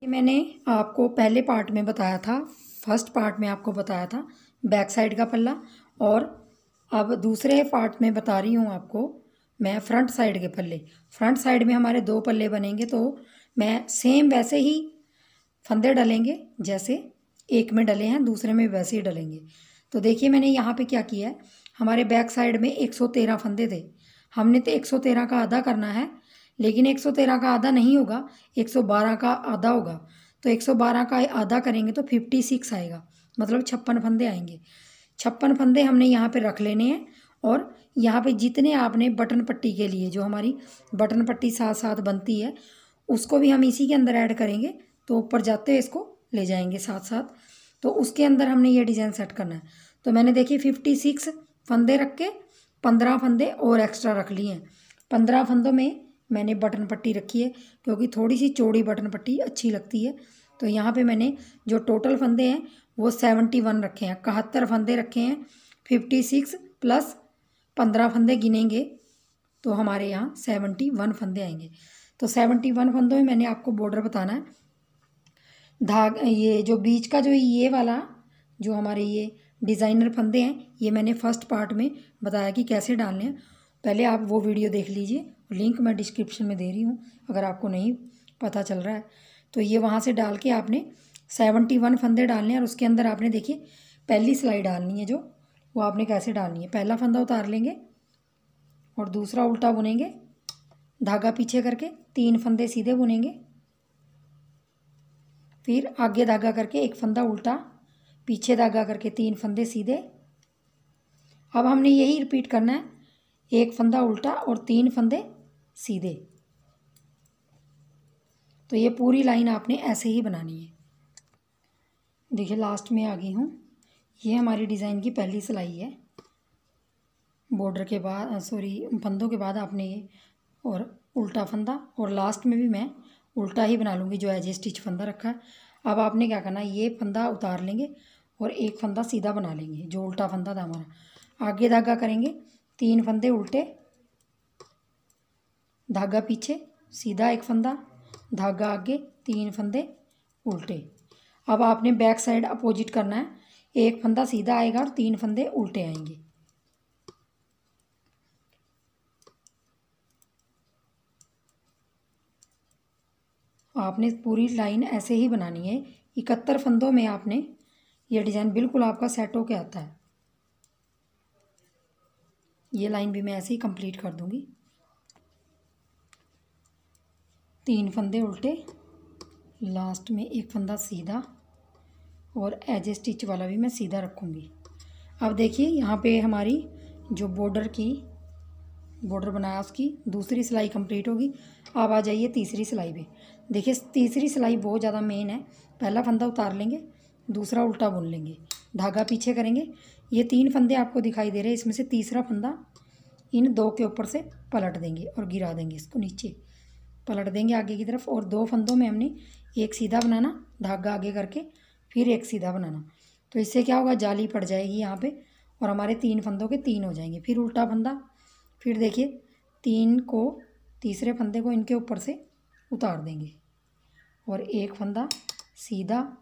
ये मैंने आपको पहले पार्ट में बताया था, फर्स्ट पार्ट में आपको बताया था बैक साइड का पल्ला, और अब दूसरे पार्ट में बता रही हूँ आपको मैं फ्रंट साइड के पल्ले। फ्रंट साइड में हमारे 2 पल्ले बनेंगे, तो मैं सेम वैसे ही फंदे डलेंगे जैसे एक में डले हैं, दूसरे में वैसे ही डलेंगे। तो देखिए मैंने यहाँ पे क्या किया है, हमारे बैक साइड में 113 फंदे थे, हमने तो 113 का आधा करना है, लेकिन 113 का आधा नहीं होगा, 112 का आधा होगा। तो 112 का आधा करेंगे तो 56 आएगा, मतलब 56 फंदे आएंगे। 56 फंदे हमने यहाँ पे रख लेने हैं, और यहाँ पे जितने आपने बटन पट्टी के लिए, जो हमारी बटन पट्टी साथ साथ बनती है, उसको भी हम इसी के अंदर ऐड करेंगे। तो ऊपर जाते हुए इसको ले जाएंगे साथ साथ, तो उसके अंदर हमने ये डिज़ाइन सेट करना है। तो मैंने देखिए 56 फंदे रख के 15 फंदे और एक्स्ट्रा रख लिए हैं। 15 फंदों में मैंने बटन पट्टी रखी है, क्योंकि थोड़ी सी चौड़ी बटन पट्टी अच्छी लगती है। तो यहाँ पे मैंने जो टोटल फंदे हैं वो 71 रखे हैं, 71 फंदे रखे हैं। 56 प्लस 15 फंदे गिनेंगे तो हमारे यहाँ 71 फंदे आएंगे। तो 71 फंदों में मैंने आपको बॉर्डर बताना है। ये जो बीच का जो ये वाला जो हमारे ये डिज़ाइनर फंदे हैं, ये मैंने फर्स्ट पार्ट में बताया कि कैसे डालने हैं। पहले आप वो वीडियो देख लीजिए, लिंक मैं डिस्क्रिप्शन में दे रही हूँ अगर आपको नहीं पता चल रहा है। तो ये वहाँ से डाल के आपने 71 फंदे डालने हैं, और उसके अंदर आपने देखिए पहली सिलाई डालनी है, जो वो आपने कैसे डालनी है। पहला फंदा उतार लेंगे और दूसरा उल्टा बुनेंगे, धागा पीछे करके 3 फंदे सीधे बुनेंगे, फिर आगे धागा करके एक फंदा उल्टा, पीछे धागा करके 3 फंदे सीधे। अब हमने यही रिपीट करना है, एक फंदा उल्टा और 3 फंदे सीधे। तो ये पूरी लाइन आपने ऐसे ही बनानी है। देखिए लास्ट में आ गई हूँ, ये हमारी डिज़ाइन की पहली सिलाई है। बॉर्डर के बाद फंदों के बाद आपने ये और उल्टा फंदा, और लास्ट में भी मैं उल्टा ही बना लूँगी जो एज स्टिच फंदा रखा है। अब आपने क्या करना है, ये फंदा उतार लेंगे और एक फंदा सीधा बना लेंगे, जो उल्टा फंदा था हमारा। आगे धागा करेंगे 3 फंदे उल्टे, धागा पीछे, सीधा एक फंदा, धागा आगे, 3 फंदे उल्टे। अब आपने बैक साइड अपोजिट करना है, एक फंदा सीधा आएगा और 3 फंदे उल्टे आएंगे। आपने पूरी लाइन ऐसे ही बनानी है। 71 फंदों में आपने ये डिज़ाइन बिल्कुल आपका सेट होके आता है। ये लाइन भी मैं ऐसे ही कंप्लीट कर दूंगी। 3 फंदे उल्टे, लास्ट में एक फंदा सीधा, और एज स्टिच वाला भी मैं सीधा रखूँगी। अब देखिए यहाँ पे हमारी जो बॉर्डर बनाया उसकी दूसरी सिलाई कंप्लीट होगी। अब आ जाइए तीसरी सिलाई पे। देखिए तीसरी सिलाई बहुत ज़्यादा मेन है। पहला फंदा उतार लेंगे, दूसरा उल्टा बुन लेंगे, धागा पीछे करेंगे। ये 3 फंदे आपको दिखाई दे रहे हैं, इसमें से तीसरा फंदा इन 2 के ऊपर से पलट देंगे और गिरा देंगे, इसको नीचे पलट देंगे आगे की तरफ। और 2 फंदों में हमने एक सीधा बनाना, धागा आगे करके फिर एक सीधा बनाना। तो इससे क्या होगा, जाली पड़ जाएगी यहाँ पे, और हमारे 3 फंदों के 3 हो जाएंगे। फिर उल्टा फंदा, फिर देखिए 3 को, तीसरे फंदे को इनके ऊपर से उतार देंगे, और एक फंदा सीधा,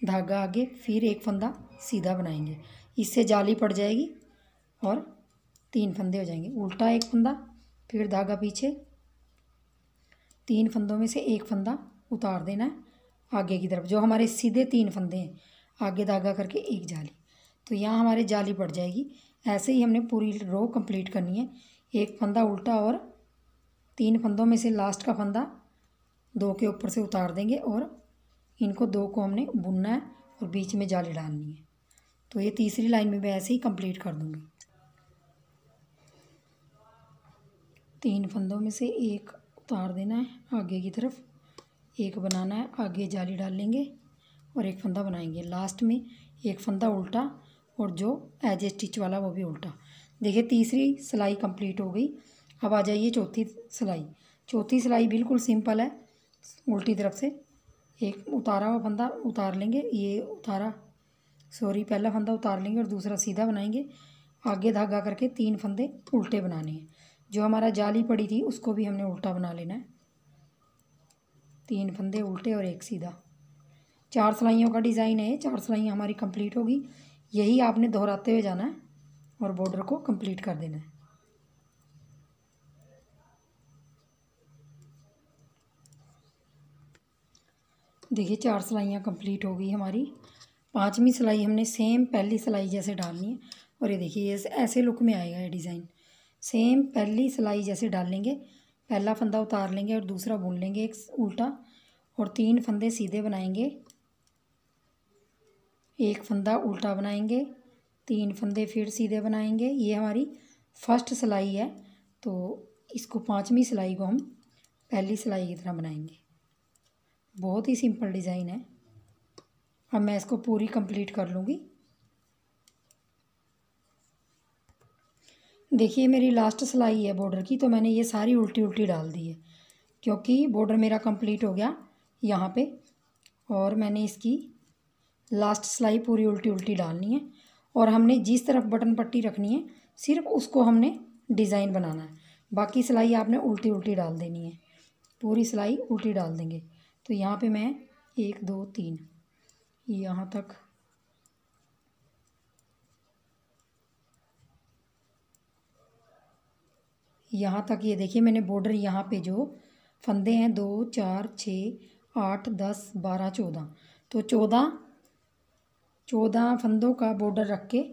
धागा आगे, फिर एक फंदा सीधा बनाएंगे। इससे जाली पड़ जाएगी और 3 फंदे हो जाएंगे। उल्टा एक फंदा, फिर धागा पीछे, 3 फंदों में से एक फंदा उतार देना है आगे की तरफ, जो हमारे सीधे 3 फंदे हैं, आगे धागा करके एक जाली। तो यहाँ हमारे जाली पड़ जाएगी। ऐसे ही हमने पूरी रो कंप्लीट करनी है। एक फंदा उल्टा और 3 फंदों में से लास्ट का फंदा 2 के ऊपर से उतार देंगे, और इनको 2 को हमने बुनना है और बीच में जाली डालनी है। तो ये तीसरी लाइन में मैं ऐसे ही कंप्लीट कर दूँगी। 3 फंदों में से एक उतार देना है आगे की तरफ, एक बनाना है, आगे जाली डाल लेंगे और एक फंदा बनाएंगे। लास्ट में एक फंदा उल्टा, और जो एज स्टिच वाला वो भी उल्टा। देखिए तीसरी सिलाई कंप्लीट हो गई। अब आ जाइए चौथी सिलाई। चौथी सिलाई बिल्कुल सिंपल है। उल्टी तरफ से एक उतारा हुआ फंदा उतार लेंगे, ये उतारा पहला फंदा उतार लेंगे और दूसरा सीधा बनाएंगे, आगे धागा करके 3 फंदे उल्टे बनाने हैं। जो हमारा जाली पड़ी थी उसको भी हमने उल्टा बना लेना है। 3 फंदे उल्टे और एक सीधा। 4 सिलाइयों का डिज़ाइन है। 4 सिलाइयाँ हमारी कंप्लीट होगी। यही आपने दोहराते हुए जाना है और बॉर्डर को कंप्लीट कर देना है। देखिए 4 सिलाइयाँ कंप्लीट हो गई हमारी। 5वीं सिलाई हमने सेम पहली सिलाई जैसे डालनी है। और ये देखिए ये ऐसे लुक में आएगा ये डिज़ाइन। सेम पहली सिलाई जैसे डाल लेंगे, पहला फंदा उतार लेंगे और दूसरा बुन लेंगे एक उल्टा, और 3 फंदे सीधे बनाएंगे, एक फंदा उल्टा बनाएंगे, 3 फंदे फिर सीधे बनाएंगे। ये हमारी फर्स्ट सिलाई है, तो इसको 5वीं सिलाई को हम पहली सिलाई की तरह बनाएंगे। बहुत ही सिंपल डिज़ाइन है। अब मैं इसको पूरी कंप्लीट कर लूँगी। देखिए मेरी लास्ट सिलाई है बॉर्डर की, तो मैंने ये सारी उल्टी उल्टी डाल दी है क्योंकि बॉर्डर मेरा कंप्लीट हो गया यहाँ पे, और मैंने इसकी लास्ट सिलाई पूरी उल्टी उल्टी डालनी है। और हमने जिस तरफ बटन पट्टी रखनी है सिर्फ उसको हमने डिज़ाइन बनाना है। बाकी सिलाई आपने उल्टी उल्टी डाल देनी है, पूरी सिलाई उल्टी डाल देंगे। तो यहाँ पे मैं 1 2 3 यहाँ तक ये देखिए मैंने बॉर्डर यहाँ पे जो फंदे हैं 2 4 6 8 10 12 14, तो 14 फंदों का बॉर्डर रख के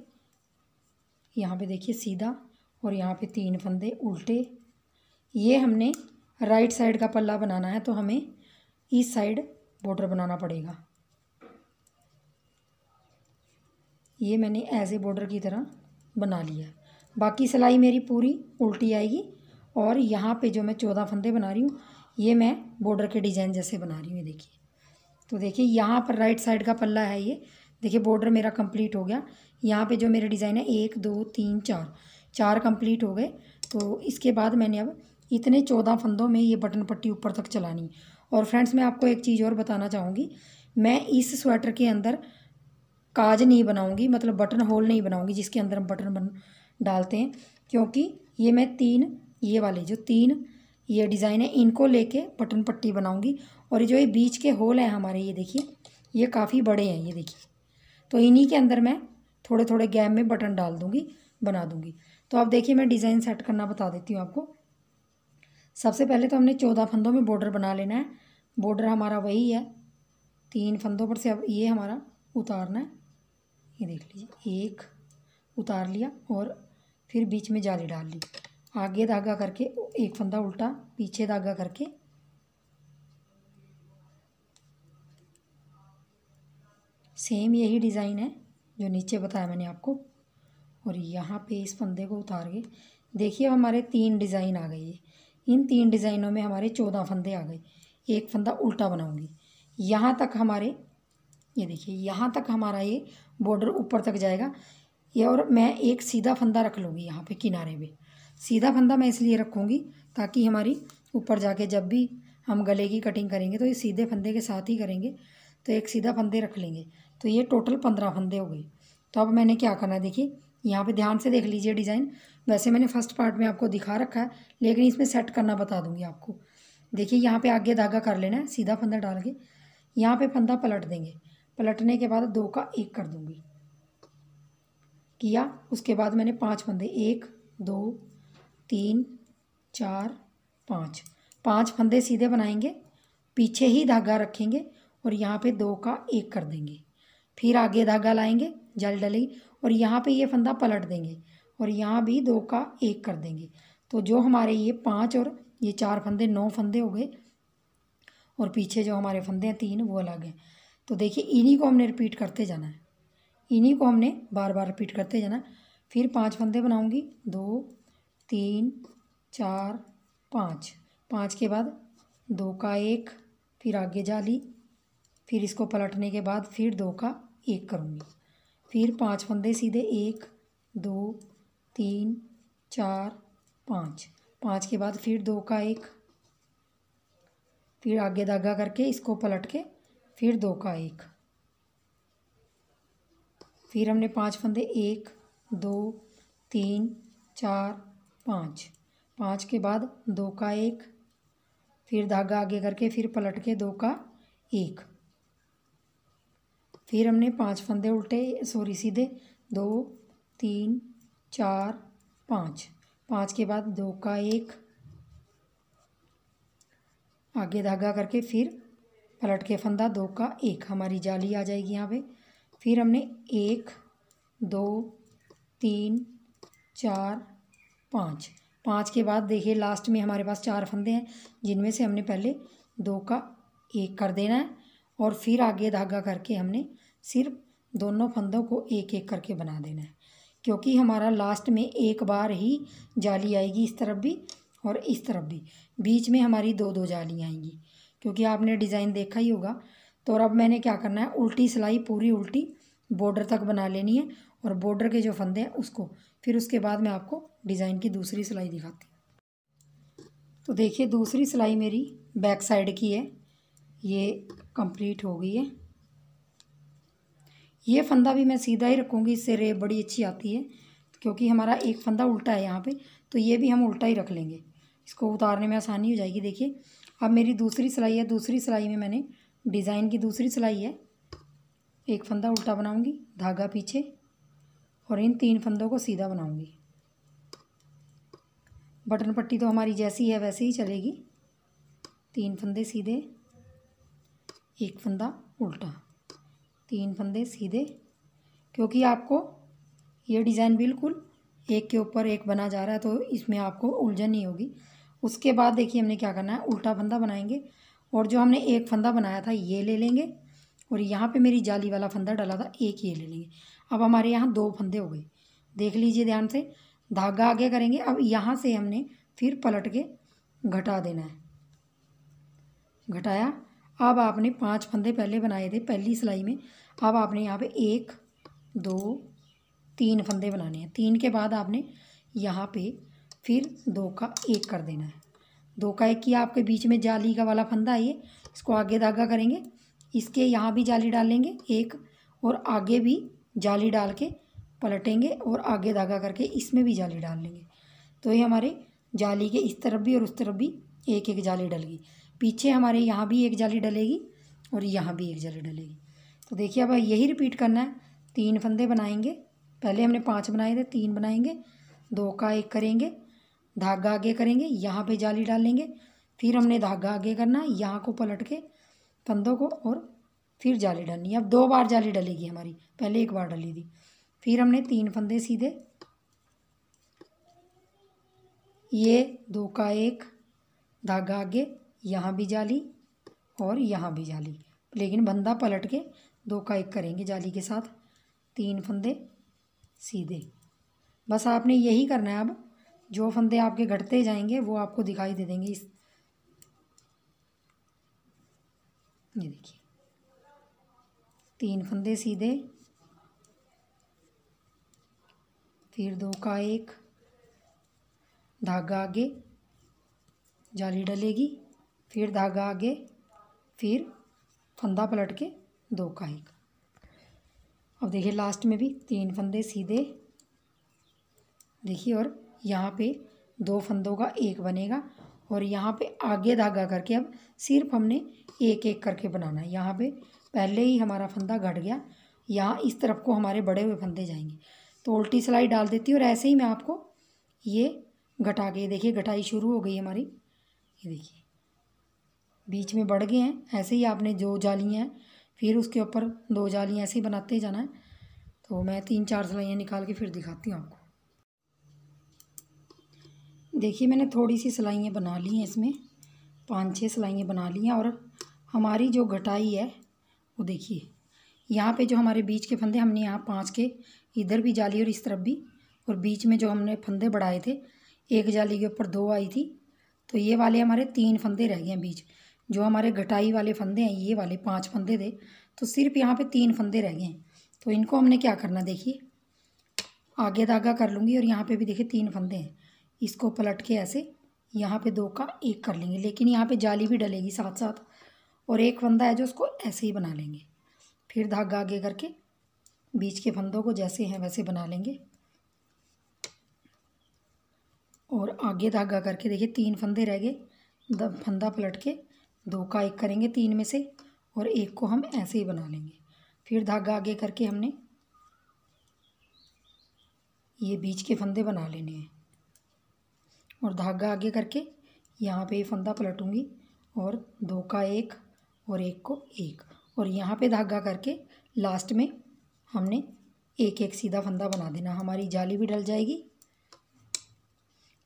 यहाँ पे देखिए सीधा, और यहाँ पे 3 फंदे उल्टे। ये हमने राइट साइड का पल्ला बनाना है, तो हमें इस साइड बॉर्डर बनाना पड़ेगा। ये मैंने ऐसे बॉर्डर की तरह बना लिया। बाकी सिलाई मेरी पूरी उल्टी आएगी, और यहाँ पे जो मैं 14 फंदे बना रही हूँ ये मैं बॉर्डर के डिज़ाइन जैसे बना रही हूँ। देखिए, तो देखिए यहाँ पर राइट साइड का पल्ला है ये। देखिए बॉर्डर मेरा कंप्लीट हो गया। यहाँ पे जो मेरे डिज़ाइन है 1 2 3 4 कंप्लीट हो गए। तो इसके बाद मैंने अब इतने 14 फंदों में ये बटन पट्टी ऊपर तक चलानी। और फ्रेंड्स मैं आपको एक चीज़ और बताना चाहूँगी, मैं इस स्वेटर के अंदर काज नहीं बनाऊँगी, मतलब बटन होल नहीं बनाऊँगी जिसके अंदर हम बटन डालते हैं, क्योंकि ये मैं 3 ये वाले जो 3 ये डिज़ाइन है इनको लेके बटन पट्टी बनाऊँगी। और जो ये बीच के होल हैं हमारे, ये देखिए ये काफ़ी बड़े हैं, ये देखिए, तो इन्हीं के अंदर मैं थोड़े थोड़े गैप में बटन डाल दूँगी, बना दूँगी। तो अब देखिए मैं डिज़ाइन सेट करना बता देती हूँ आपको। सबसे पहले तो हमने 14 फंदों में बॉर्डर बना लेना है। बॉर्डर हमारा वही है, 3 फंदों पर से अब ये हमारा उतारना है। ये देख लीजिए, एक उतार लिया और फिर बीच में जाली डाल ली, आगे धागा करके एक फंदा उल्टा, पीछे धागा करके सेम यही डिज़ाइन है जो नीचे बताया मैंने आपको। और यहाँ पे इस फंदे को उतार के देखिए हमारे 3 डिज़ाइन आ गए। इन 3 डिज़ाइनों में हमारे 14 फंदे आ गए। एक फंदा उल्टा बनाऊंगी यहाँ तक हमारे, ये देखिए यहाँ तक हमारा ये बॉर्डर ऊपर तक जाएगा। ये और मैं एक सीधा फंदा रख लूँगी यहाँ पे किनारे पे। सीधा फंदा मैं इसलिए रखूँगी ताकि हमारी ऊपर जाके जब भी हम गले की कटिंग करेंगे तो ये सीधे फंदे के साथ ही करेंगे, तो एक सीधा फंदे रख लेंगे। तो ये टोटल 15 फंदे हो गए। तो अब मैंने क्या करना है, देखिए यहाँ पे ध्यान से देख लीजिए डिज़ाइन। वैसे मैंने फर्स्ट पार्ट में आपको दिखा रखा है, लेकिन इसमें सेट करना बता दूँगी आपको। देखिए यहाँ पे आगे धागा कर लेना है, सीधा फंदा डाल के यहाँ पे फंदा पलट देंगे। पलटने के बाद 2 का 1 कर दूँगी, किया। उसके बाद मैंने 5 फंदे 1 2 3 4 5 फंदे सीधे बनाएंगे, पीछे ही धागा रखेंगे और यहाँ पे 2 का 1 कर देंगे। फिर आगे धागा लाएंगे, जाली डालेंगे और यहाँ पे ये फंदा पलट देंगे और यहाँ भी 2 का 1 कर देंगे। तो जो हमारे ये 5 और ये 4 फंदे 9 फंदे हो गए, और पीछे जो हमारे फंदे हैं 3 वो अलग हैं। तो देखिए इन्हीं को हमने रिपीट करते जाना है, इन्हीं को हमने बार बार रिपीट करते जाना। फिर 5 फंदे बनाऊंगी, 2 3 4 5 के बाद 2 का 1, फिर आगे जाली, फिर इसको पलटने के बाद फिर 2 का 1 करूँगी। फिर 5 फंदे सीधे 1 2 3 4 5 के बाद फिर 2 का 1, फिर आगे धागा करके इसको पलट के फिर 2 का 1, फिर हमने 5 फंदे 1 2 3 4 5 के बाद 2 का 1, फिर धागा आगे करके फिर पलट के 2 का 1, फिर हमने 5 फंदे उल्टे सीधे 2 3 4 5, 5 के बाद 2 का 1, आगे धागा करके फिर पलट के फंदा 2 का 1, हमारी जाली आ जाएगी यहाँ पे। फिर हमने 1 2 3 4 5, 5 के बाद देखिए लास्ट में हमारे पास 4 फंदे हैं, जिनमें से हमने पहले 2 का 1 कर देना है और फिर आगे धागा करके हमने सिर्फ दोनों फंदों को एक एक करके बना देना है, क्योंकि हमारा लास्ट में एक बार ही जाली आएगी, इस तरफ भी और इस तरफ भी, बीच में हमारी 2 जालियाँ आएंगी, क्योंकि आपने डिज़ाइन देखा ही होगा। तो अब मैंने क्या करना है, उल्टी सिलाई पूरी उल्टी बॉर्डर तक बना लेनी है और बॉर्डर के जो फंदे हैं उसको, फिर उसके बाद मैं आपको डिज़ाइन की दूसरी सिलाई दिखाती हूँ। तो देखिए दूसरी सिलाई मेरी बैक साइड की है, ये कंप्लीट हो गई है। ये फंदा भी मैं सीधा ही रखूँगी, इससे रेब बड़ी अच्छी आती है, क्योंकि हमारा एक फंदा उल्टा है यहाँ पे, तो ये भी हम उल्टा ही रख लेंगे, इसको उतारने में आसानी हो जाएगी। देखिए अब मेरी दूसरी सिलाई है, दूसरी सिलाई में मैंने डिज़ाइन की दूसरी सिलाई है, एक फंदा उल्टा बनाऊंगी, धागा पीछे और इन 3 फंदों को सीधा बनाऊंगी। बटन पट्टी तो हमारी जैसी है वैसे ही चलेगी, 3 फंदे सीधे, एक फंदा उल्टा, 3 फंदे सीधे, क्योंकि आपको ये डिज़ाइन बिल्कुल एक के ऊपर एक बना जा रहा है, तो इसमें आपको उलझन नहीं होगी। उसके बाद देखिए हमने क्या करना है, उल्टा फंदा बनाएंगे और जो हमने एक फंदा बनाया था ये ले लेंगे और यहाँ पे मेरी जाली वाला फंदा डाला था एक ये ले लेंगे। अब हमारे यहाँ 2 फंदे हो गए, देख लीजिए ध्यान से, धागा आगे करेंगे। अब यहाँ से हमने फिर पलट के घटा देना है, घटाया। अब आपने 5 फंदे पहले बनाए थे पहली सिलाई में, अब आपने यहाँ पे 1 2 3 फंदे बनाने हैं। 3 के बाद आपने यहाँ पे फिर 2 का 1 कर देना है। 2 का 1 किया, आपके बीच में जाली का वाला फंदा है ये, इसको आगे धागा करेंगे, इसके यहाँ भी जाली डाल लेंगे एक, और आगे भी जाली डाल के पलटेंगे और आगे धागा करके इसमें भी जाली डाल लेंगे। तो ये हमारे जाली के इस तरफ भी और उस तरफ भी एक एक जाली डलेगी, पीछे हमारे यहाँ भी एक जाली डलेगी और यहाँ भी एक जाली डलेगी। तो देखिए अब यही रिपीट करना है, 3 फंदे बनाएंगे, पहले हमने 5 बनाए थे, 3 बनाएंगे, 2 का 1 करेंगे, धागा आगे करेंगे, यहाँ पे जाली डाल लेंगे, फिर हमने धागा आगे करना, यहाँ को पलट के फंदों को और फिर जाली डालनी है। अब 2 बार जाली डलेगी हमारी, पहले 1 बार डली थी। फिर हमने 3 फंदे सीधे, ये 2 का 1, धागा आगे, यहाँ भी जाली और यहाँ भी जाली, लेकिन बंदा पलट के 2 का 1 करेंगे जाली के साथ, 3 फंदे सीधे। बस आपने यही करना है। अब जो फंदे आपके घटते जाएंगे वो आपको दिखाई दे देंगे। ये देखिए 3 फंदे सीधे, फिर 2 का 1, धागा आगे, जाली डलेगी, फिर धागा आगे, फिर फंदा पलट के 2 का 1। अब देखिए लास्ट में भी 3 फंदे सीधे, देखिए, और यहाँ पे 2 फंदों का 1 बनेगा और यहाँ पे आगे धागा करके अब सिर्फ हमने एक एक करके बनाना है। यहाँ पे पहले ही हमारा फंदा घट गया, यहाँ इस तरफ को हमारे बड़े हुए फंदे जाएंगे, तो उल्टी सिलाई डाल देती हूँ और ऐसे ही मैं आपको ये घटा के, देखिए घटाई शुरू हो गई हमारी, ये देखिए बीच में बढ़ गए हैं। ऐसे ही आपने जो जालियाँ हैं फिर उसके ऊपर 2 जालियाँ ऐसे ही बनाते जाना है। तो मैं 3-4 सिलाइयाँ निकाल के फिर दिखाती हूँ आपको। देखिए मैंने थोड़ी सी सिलाइयाँ बना ली हैं, इसमें 5-6 सिलाइयाँ बना ली हैं, और हमारी जो घटाई है वो देखिए, यहाँ पे जो हमारे बीच के फंदे, हमने यहाँ 5 के इधर भी जाली और इस तरफ भी, और बीच में जो हमने फंदे बढ़ाए थे, एक जाली के ऊपर 2 आई थी, तो ये वाले हमारे 3 फंदे रह गए हैं बीच। जो हमारे घटाई वाले फंदे हैं ये वाले 5 फंदे थे, तो सिर्फ यहाँ पे 3 फंदे रह गए हैं। तो इनको हमने क्या करना, देखिए आगे धागा कर लूँगी और यहाँ पे भी देखिए 3 फंदे हैं, इसको पलट के ऐसे यहाँ पे 2 का 1 कर लेंगे, लेकिन यहाँ पे जाली भी डलेगी साथ साथ, और एक फंदा है जो उसको ऐसे ही बना लेंगे। फिर धागा आगे करके बीच के फंदों को जैसे हैं वैसे बना लेंगे, और आगे धागा करके देखिए 3 फंदे रह गए, फंदा पलट के 2 का 1 करेंगे 3 में से, और 1 को हम ऐसे ही बना लेंगे। फिर धागा आगे करके हमने ये बीच के फंदे बना लेने हैं, और धागा आगे करके यहाँ पे ये फंदा पलटूंगी और 2 का 1 और 1 को 1, और यहाँ पे धागा करके लास्ट में हमने एक एक सीधा फंदा बना देना। हमारी जाली भी डल जाएगी।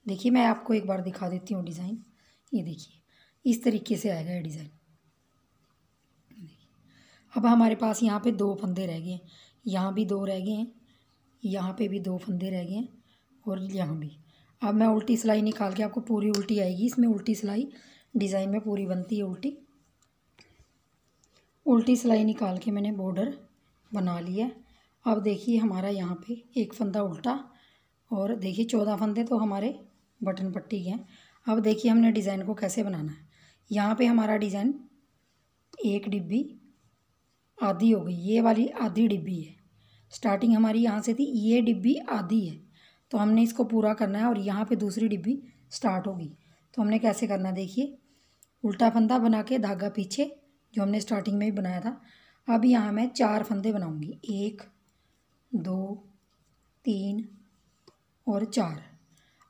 देखिए मैं आपको एक बार दिखा देती हूँ डिज़ाइन। ये देखिए इस तरीके से आएगा ये डिज़ाइन। अब हमारे पास यहाँ पे 2 फंदे रह गए हैं, यहाँ भी 2 रह गए हैं, यहाँ पे भी 2 फंदे रह गए हैं, और यहाँ भी। अब मैं उल्टी सिलाई निकाल के, आपको पूरी उल्टी आएगी, इसमें उल्टी सिलाई डिज़ाइन में पूरी बनती है। उल्टी सिलाई निकाल के मैंने बॉर्डर बना लिया। अब देखिए हमारा यहाँ पे एक फंदा उल्टा, और देखिए 14 फंदे तो हमारे बटन पट्टी के हैं। अब देखिए हमने डिज़ाइन को कैसे बनाना है। यहाँ पे हमारा डिज़ाइन एक डिब्बी आधी हो गई, ये वाली आधी डिब्बी है। स्टार्टिंग हमारी यहाँ से थी, ये डिब्बी आधी है, तो हमने इसको पूरा करना है, और यहाँ पे दूसरी डिब्बी स्टार्ट होगी। तो हमने कैसे करना, देखिए उल्टा फंदा बना के धागा पीछे जो हमने स्टार्टिंग में ही बनाया था। अब यहाँ मैं 4 फंदे बनाऊँगी, 1 2 3 और 4।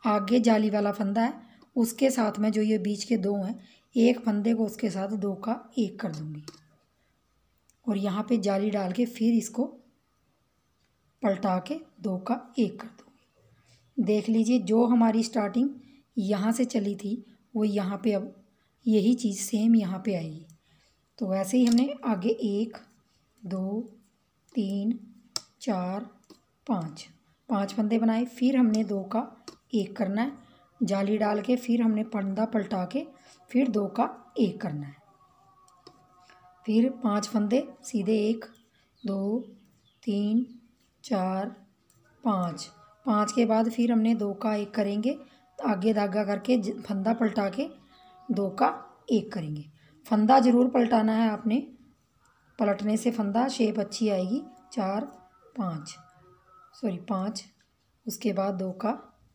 आगे जाली वाला फंदा है, उसके साथ में जो ये बीच के 2 हैं, एक फंदे को उसके साथ 2 का 1 कर दूँगी, और यहाँ पे जाली डाल के फिर इसको पलटा के 2 का 1 कर दूँगी। देख लीजिए जो हमारी स्टार्टिंग यहाँ से चली थी वो यहाँ पे अब यही चीज़ सेम यहाँ पे आएगी। तो वैसे ही हमने आगे 1 2 3 4 5 फंदे बनाए, फिर हमने 2 का 1 करना है, जाली डाल के फिर हमने फंदा पलटा के फिर 2 का 1 करना है, फिर 5 फंदे सीधे 1 2 3 4 5 के बाद फिर हमने 2 का 1 करेंगे, आगे धागा करके फंदा पलटा के 2 का 1 करेंगे। फंदा ज़रूर पलटाना है आपने, पलटने से फंदा शेप अच्छी आएगी। 5 उसके बाद 2 का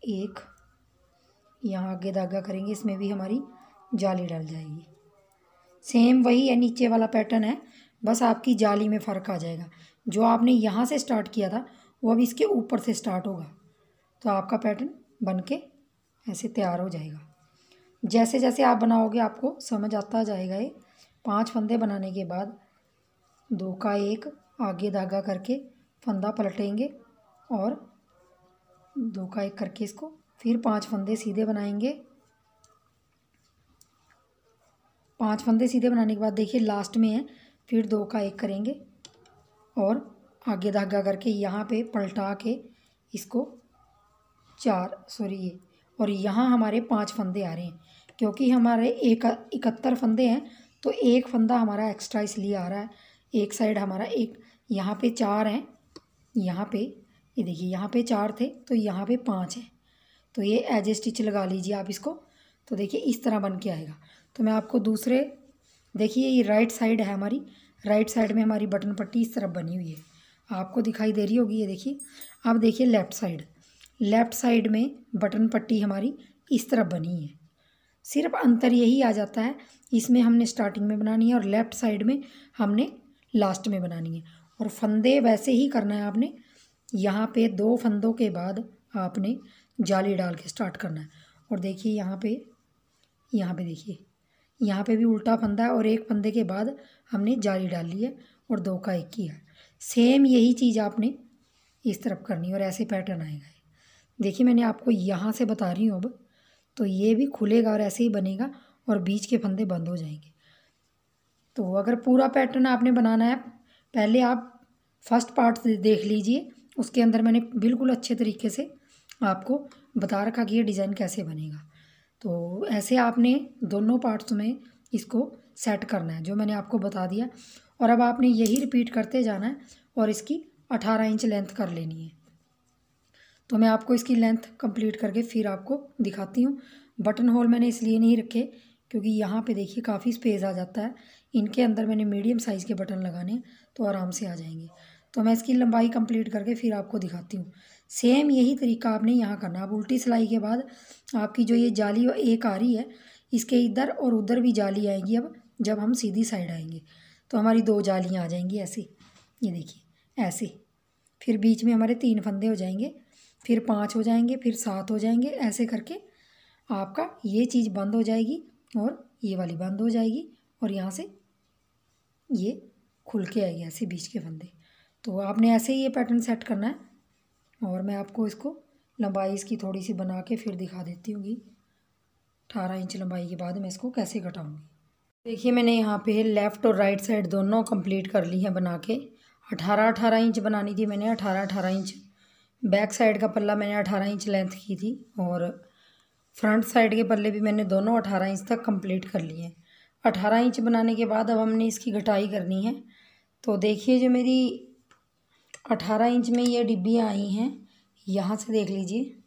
1, यहाँ आगे धागा करेंगे, इसमें भी हमारी जाली डल जाएगी। सेम वही है, नीचे वाला पैटर्न है, बस आपकी जाली में फ़र्क आ जाएगा। जो आपने यहाँ से स्टार्ट किया था वो अब इसके ऊपर से स्टार्ट होगा, तो आपका पैटर्न बनके ऐसे तैयार हो जाएगा। जैसे जैसे आप बनाओगे आपको समझ आता जाएगा। ये 5 फंदे बनाने के बाद 2 का 1 आगे धागा करके फंदा पलटेंगे, और 2 का 1 करके इसको फिर 5 फंदे सीधे बनाएंगे। 5 फंदे सीधे बनाने के बाद देखिए लास्ट में है, फिर 2 का 1 करेंगे, और आगे धागा करके यहाँ पे पलटा के इसको और यहाँ हमारे 5 फंदे आ रहे हैं, क्योंकि हमारे 71 फंदे हैं, तो एक फंदा हमारा एक्स्ट्रा इसलिए आ रहा है। एक साइड हमारा एक, यहाँ पे 4 हैं, यहाँ पे ये देखिए यहाँ पे 4 थे, तो यहाँ पे 5 है, तो ये एज ए स्टिच लगा लीजिए आप इसको। तो देखिए इस तरह बन के आएगा। तो मैं आपको दूसरे, देखिए ये राइट साइड है हमारी, राइट साइड में हमारी बटन पट्टी इस तरफ बनी हुई है, आपको दिखाई दे रही होगी ये देखिए। अब देखिए लेफ़्ट साइड में बटन पट्टी हमारी इस तरफ बनी है, सिर्फ अंतर यही आ जाता है, इसमें हमने स्टार्टिंग में बनानी है और लेफ़्ट साइड में हमने लास्ट में बनानी है। और फंदे वैसे ही करना है आपने, यहाँ पे 2 फंदों के बाद आपने जाली डाल के स्टार्ट करना है। और देखिए यहाँ पे देखिए यहाँ पे भी उल्टा फंदा है, और एक फंदे के बाद हमने जाली डाल ली है और 2 का 1 किया है। सेम यही चीज़ आपने इस तरफ करनी है, और ऐसे पैटर्न आएगा। देखिए मैंने आपको यहाँ से बता रही हूँ अब, तो ये भी खुलेगा और ऐसे ही बनेगा, और बीच के फंदे बंद हो जाएंगे। तो अगर पूरा पैटर्न आपने बनाना है, पहले आप फर्स्ट पार्ट देख लीजिए, उसके अंदर मैंने बिल्कुल अच्छे तरीके से आपको बता रखा कि ये डिज़ाइन कैसे बनेगा। तो ऐसे आपने दोनों पार्ट्स में इसको सेट करना है, जो मैंने आपको बता दिया। और अब आपने यही रिपीट करते जाना है, और इसकी 18 इंच लेंथ कर लेनी है। तो मैं आपको इसकी लेंथ कंप्लीट करके फिर आपको दिखाती हूँ। बटन होल मैंने इसलिए नहीं रखे क्योंकि यहाँ पे देखिए काफ़ी स्पेस आ जाता है, इनके अंदर मैंने मीडियम साइज़ के बटन लगाने हैं, तो आराम से आ जाएंगे। तो मैं इसकी लंबाई कंप्लीट करके फिर आपको दिखाती हूँ। सेम यही तरीका आपने यहाँ करना। अब उल्टी सिलाई के बाद आपकी जो ये जाली एक आ रही है, इसके इधर और उधर भी जाली आएगी अब जब हम सीधी साइड आएंगे। तो हमारी 2 जालियाँ आ जाएंगी ऐसे, ये देखिए ऐसे। फिर बीच में हमारे 3 फंदे हो जाएंगे, फिर 5 हो जाएंगे, फिर 7 हो जाएंगे। ऐसे करके आपका ये चीज़ बंद हो जाएगी और ये वाली बंद हो जाएगी और यहाँ से ये खुल के आएगी ऐसे बीच के फंदे। तो आपने ऐसे ही ये पैटर्न सेट करना है। और मैं आपको इसको लंबाई इसकी थोड़ी सी बना के फिर दिखा देती हूँ कि 18 इंच लंबाई के बाद मैं इसको कैसे कटाऊँगी। देखिए मैंने यहाँ पे लेफ़्ट और राइट साइड दोनों कंप्लीट कर ली है बना के। 18 इंच बनानी थी मैंने, 18 इंच। बैक साइड का पल्ला मैंने 18 इंच लेंथ की थी और फ्रंट साइड के पल्ले भी मैंने दोनों 18 इंच तक कंप्लीट कर लिए हैं। 18 इंच बनाने के बाद अब हमने इसकी घटाई करनी है। तो देखिए जो मेरी 18 इंच में ये डिब्बियाँ आई हैं, यहाँ से देख लीजिए,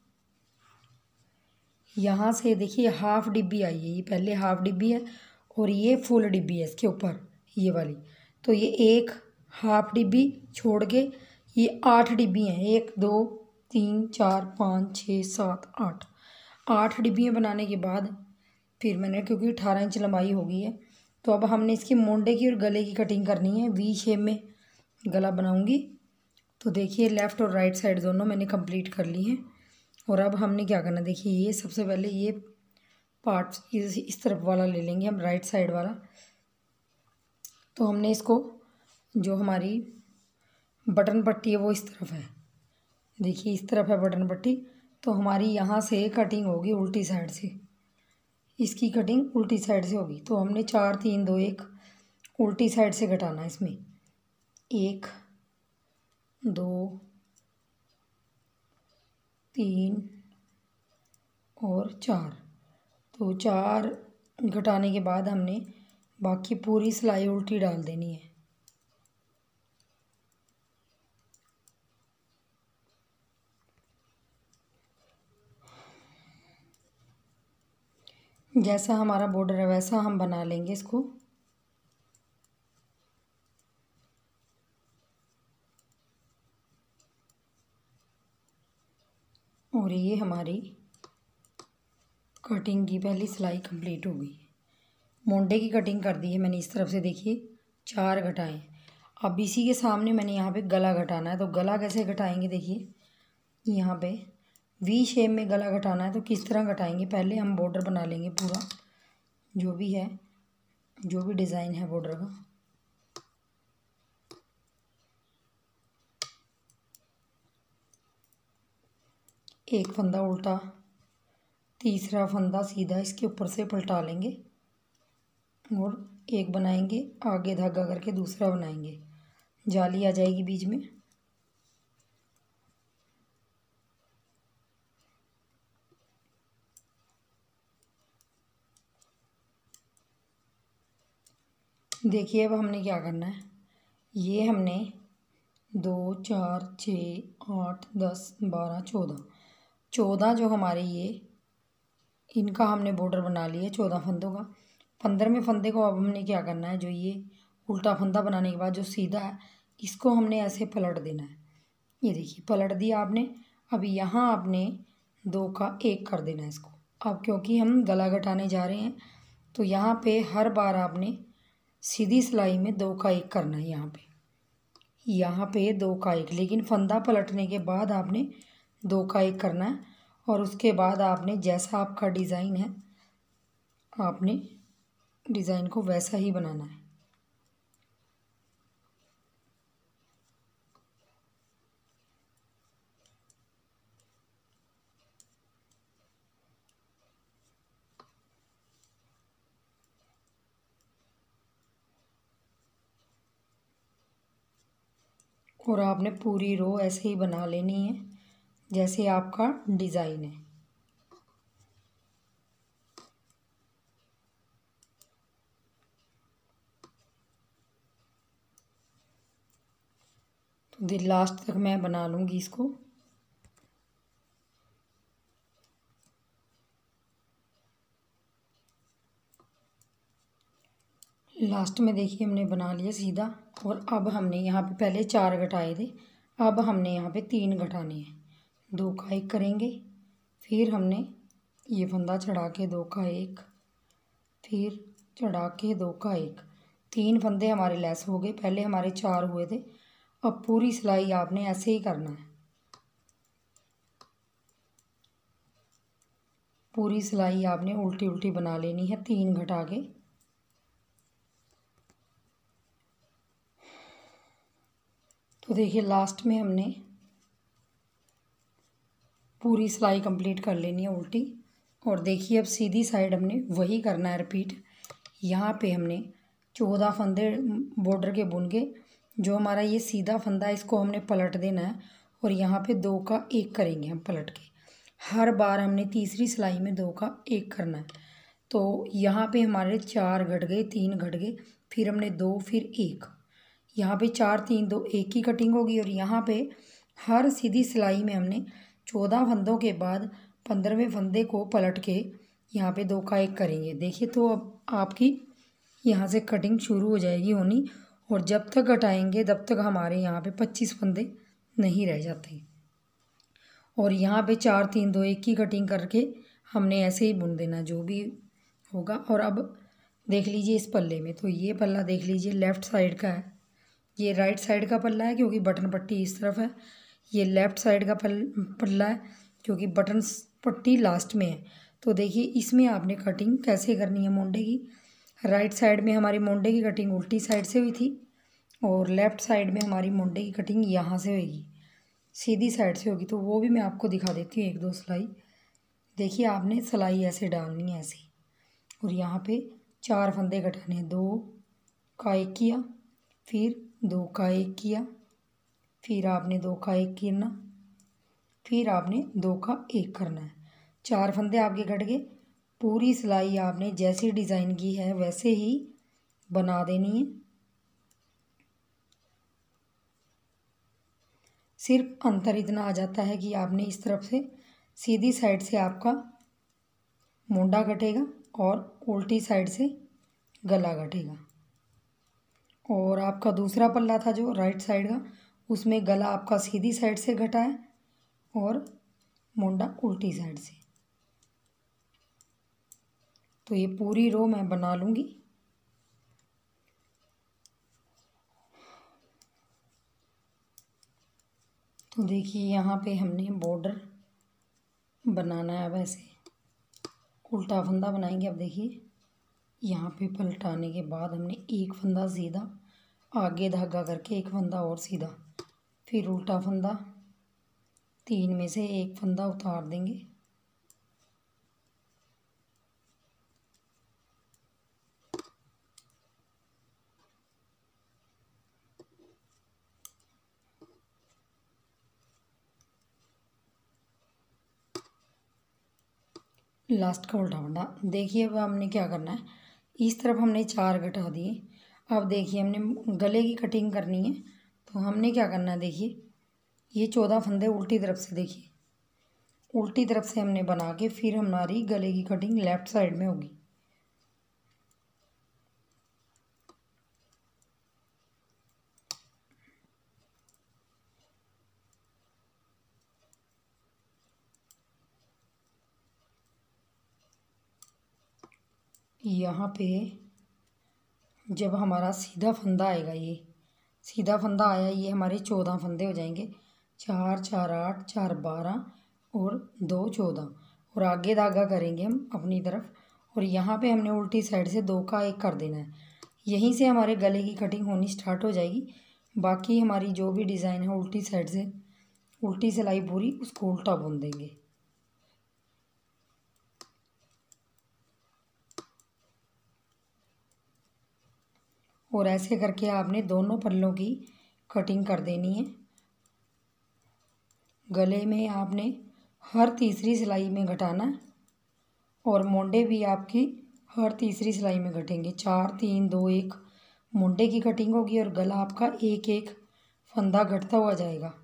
यहाँ से देखिए हाफ डिब्बी आई है। ये पहले हाफ डिब्बी है और ये फुल डिब्बी है इसके ऊपर, ये वाली। तो ये एक हाफ डिब्बी छोड़ के ये 8 डिब्बी हैं। 1 2 3 4 5 6 7 8 डिब्बियाँ बनाने के बाद फिर मैंने, क्योंकि 18 इंच लंबाई हो गई है, तो अब हमने इसकी मोंडे की और गले की कटिंग करनी है। वी शेप में गला बनाऊंगी। तो देखिए लेफ़्ट और राइट साइड दोनों मैंने कंप्लीट कर ली हैं। और अब हमने क्या करना, देखिए ये सबसे पहले ये पार्ट इस तरफ वाला ले लेंगे हम, राइट साइड वाला। तो हमने इसको, जो हमारी बटन पट्टी है वो इस तरफ है, देखिए इस तरफ है बटन पट्टी। तो हमारी यहाँ से कटिंग होगी उल्टी साइड से, इसकी कटिंग उल्टी साइड से होगी। तो हमने 4 3 2 1 उल्टी साइड से घटाना है इसमें। 1 2 3 और 4। तो 4 घटाने के बाद हमने बाकी पूरी सिलाई उल्टी डाल देनी है। जैसा हमारा बॉर्डर है वैसा हम बना लेंगे इसको। और ये हमारी कटिंग की पहली सिलाई कंप्लीट हो गई। मोंडे की कटिंग कर दी है मैंने इस तरफ से, देखिए 4 घटाएं। अब इसी के सामने मैंने यहाँ पे गला घटाना है। तो गला कैसे घटाएंगे, देखिए यहाँ पे वी शेप में गला घटाना है। तो किस तरह घटाएंगे, पहले हम बॉर्डर बना लेंगे पूरा, जो भी है, जो भी डिज़ाइन है बॉर्डर का। एक फंदा उल्टा, तीसरा फंदा सीधा इसके ऊपर से पलटा लेंगे और एक बनाएंगे, आगे धागा करके दूसरा बनाएंगे, जाली आ जाएगी बीच में। देखिए अब हमने क्या करना है, ये हमने 2 4 6 8 10 12 14 जो हमारे ये, इनका हमने बॉर्डर बना लिया 14 फंदों का। 15वें फंदे को अब हमने क्या करना है, जो ये उल्टा फंदा बनाने के बाद जो सीधा है, इसको हमने ऐसे पलट देना है। ये देखिए पलट दिया आपने। अब यहाँ आपने 2 का 1 कर देना है इसको। अब क्योंकि हम गला घटाने जा रहे हैं, तो यहाँ पे हर बार आपने सीधी सिलाई में 2 का 1 करना है। यहाँ पे 2 का 1, लेकिन फंदा पलटने के बाद आपने 2 का 1 करना है। और उसके बाद आपने, जैसा आपका डिज़ाइन है, आपने डिज़ाइन को वैसा ही बनाना है। और आपने पूरी रो ऐसे ही बना लेनी है जैसे आपका डिज़ाइन है। तो लास्ट तक मैं बना लूँगी इसको। लास्ट में देखिए हमने बना लिया सीधा। और अब हमने यहाँ पे पहले 4 घटाए थे, अब हमने यहाँ पे 3 घटाने हैं। 2 का 1 करेंगे, फिर हमने ये फंदा चढ़ा के 2 का 1, फिर चढ़ा के 2 का 1, 3 फंदे हमारे लेस हो गए। पहले हमारे 4 हुए थे। अब पूरी सिलाई आपने ऐसे ही करना है, पूरी सिलाई आपने उल्टी उल्टी बना लेनी है 3 घटा के। तो देखिए लास्ट में हमने पूरी सिलाई कंप्लीट कर लेनी है उल्टी। और देखिए अब सीधी साइड हमने वही करना है रिपीट। यहाँ पे हमने 14 फंदे बॉर्डर के बुन के, जो हमारा ये सीधा फंदा है इसको हमने पलट देना है और यहाँ पे 2 का 1 करेंगे हम पलट के। हर बार हमने तीसरी सिलाई में 2 का 1 करना है। तो यहाँ पे हमारे 4 घट गए, 3 घट गए, फिर हमने 2, फिर 1। यहाँ पे 4 3 2 1 की कटिंग होगी। और यहाँ पे हर सीधी सिलाई में हमने 14 फंदों के बाद 15वें फंदे को पलट के यहाँ पे 2 का 1 करेंगे। देखिए तो अब आपकी यहाँ से कटिंग शुरू हो जाएगी होनी। और जब तक घटाएंगे तब तक हमारे यहाँ पे 25 फंदे नहीं रह जाते। और यहाँ पे 4 3 2 1 की कटिंग करके हमने ऐसे ही बुन देना जो भी होगा। और अब देख लीजिए इस पल्ले में, तो ये पल्ला देख लीजिए लेफ़्ट साइड का है, ये राइट साइड का पल्ला है क्योंकि बटन पट्टी इस तरफ है। ये लेफ़्ट साइड का पल्ला है क्योंकि बटन पट्टी लास्ट में है। तो देखिए इसमें आपने कटिंग कैसे करनी है मोंडे की। राइट साइड में हमारी मोंडे की कटिंग उल्टी साइड से हुई थी और लेफ़्ट साइड में हमारी मोंडे की कटिंग यहाँ से होगी, सीधी साइड से होगी। तो वो भी मैं आपको दिखा देती हूँ 1 2 सिलाई। देखिए आपने सिलाई ऐसे डालनी है ऐसे, और यहाँ पे 4 फंदे घटाने हैं। 2 का 1 किया, फिर 2 का 1 किया, फिर आपने 2 का 1 करना, फिर आपने 2 का 1 करना है। 4 फंदे आपके घट गए। पूरी सिलाई आपने जैसी डिज़ाइन की है वैसे ही बना देनी है। सिर्फ अंतर इतना आ जाता है कि आपने इस तरफ से सीधी साइड से आपका मोंडा घटेगा और उल्टी साइड से गला घटेगा। और आपका दूसरा पल्ला था जो राइट साइड का, उसमें गला आपका सीधी साइड से घटा है और मोंडा उल्टी साइड से। तो ये पूरी रो मैं बना लूँगी। तो देखिए यहाँ पे हमने बॉर्डर बनाना है, वैसे उल्टा फंदा बनाएंगे। अब देखिए यहाँ पे पलटाने के बाद हमने 1 फंदा सीधा आगे धागा करके 1 फंदा और सीधा, फिर उल्टा फंदा, 3 में से 1 फंदा उतार देंगे। लास्ट का उल्टा फंदा। देखिए अब हमने क्या करना है, इस तरफ हमने 4 घटा दिए। अब देखिए हमने गले की कटिंग करनी है। तो हमने क्या करना है, देखिए ये 14 फंदे उल्टी तरफ से, देखिए उल्टी तरफ से हमने बना के फिर हमारी गले की कटिंग लेफ़्ट साइड में होगी। यहाँ पे जब हमारा सीधा फंदा आएगा, ये सीधा फंदा आया, ये हमारे 14 फंदे हो जाएंगे। 4 4 8 4 12 और 2 14, और आगे धागा करेंगे हम अपनी तरफ। और यहाँ पे हमने उल्टी साइड से 2 का 1 कर देना है। यहीं से हमारे गले की कटिंग होनी स्टार्ट हो जाएगी। बाकी हमारी जो भी डिज़ाइन है उल्टी साइड से, उल्टी सिलाई पूरी उसको उल्टा बुन देंगे। और ऐसे करके आपने दोनों पल्लों की कटिंग कर देनी है। गले में आपने हर तीसरी सिलाई में घटाना है और मोंडे भी आपकी हर तीसरी सिलाई में घटेंगे। 4 3 2 1 मोंडे की कटिंग होगी और गला आपका 1 1 फंदा घटता हुआ जाएगा।